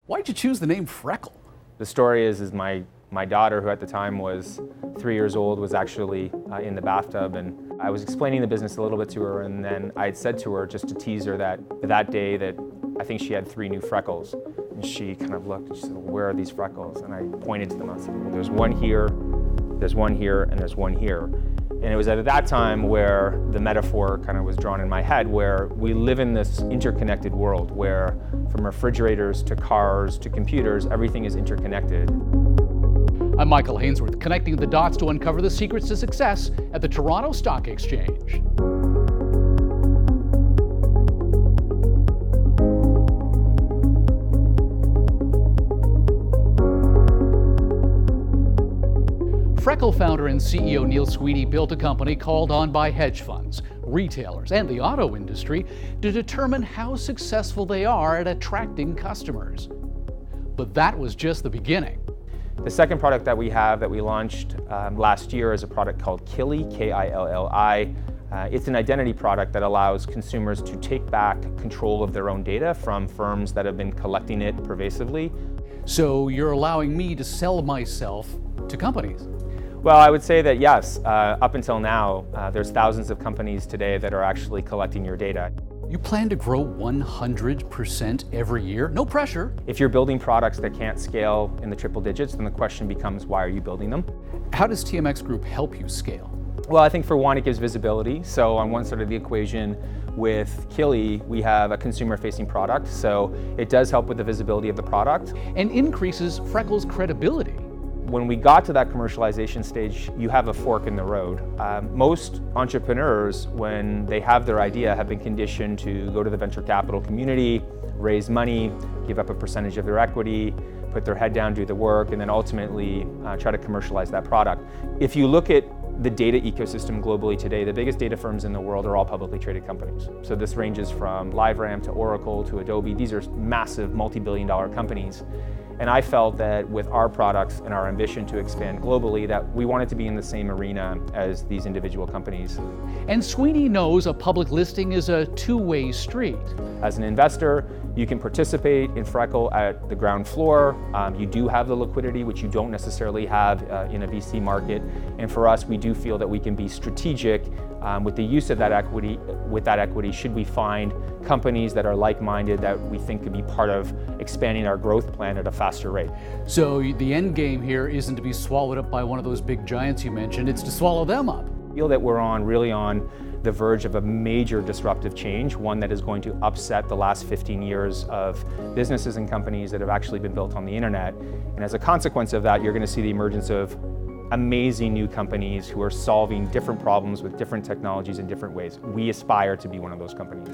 Why'd you choose the name Freckle? The story is my daughter, who at the time was 3 years old, was actually in the bathtub, and I was explaining the business a little bit to her, and then I had said to her, just to tease her, that day that I think she had 3 new freckles. And she kind of looked and she said, well, where are these freckles? And I pointed to them. I said, well, there's one here, there's one here, and there's one here. And it was at that time where the metaphor kind of was drawn in my head, where we live in this interconnected world where from refrigerators to cars to computers, everything is interconnected. I'm Michael Hainsworth, connecting the dots to uncover the secrets to success at the Toronto Stock Exchange. Freckle founder and CEO Neil Sweeney built a company called on by hedge funds, retailers, and the auto industry to determine how successful they are at attracting customers. But that was just the beginning. The second product that we have that we launched last year is a product called Killee, K-I-L-L-I. It's an identity product that allows consumers to take back control of their own data from firms that have been collecting it pervasively. So you're allowing me to sell myself to companies? Well, I would say that yes, up until now, there's thousands of companies today that are actually collecting your data. You plan to grow 100% every year? No pressure. If you're building products that can't scale in the triple digits, then the question becomes, why are you building them? How does TMX Group help you scale? Well, I think for one, it gives visibility. So on one side of the equation with Killee, we have a consumer-facing product, so it does help with the visibility of the product. And increases Freckle's credibility. When we got to that commercialization stage, you have a fork in the road. Most entrepreneurs, when they have their idea, have been conditioned to go to the venture capital community, raise money, give up a percentage of their equity, put their head down, do the work, and then ultimately try to commercialize that product. If you look at the data ecosystem globally today, the biggest data firms in the world are all publicly traded companies. So this ranges from LiveRamp to Oracle to Adobe. These are massive multi-billion-dollar companies. And I felt that with our products and our ambition to expand globally, that we wanted to be in the same arena as these individual companies. And Sweeney knows a public listing is a two-way street. As an investor, you can participate in Freckle at the ground floor. You do have the liquidity, which you don't necessarily have in a VC market. And for us, we do feel that we can be strategic with the use of that equity. With that equity, should we find companies that are like-minded that we think could be part of expanding our growth plan at a faster rate. So the end game here isn't to be swallowed up by one of those big giants you mentioned, it's to swallow them up. I feel that we're really on the verge of a major disruptive change, one that is going to upset the last 15 years of businesses and companies that have actually been built on the internet. And as a consequence of that, you're going to see the emergence of amazing new companies who are solving different problems with different technologies in different ways. We aspire to be one of those companies.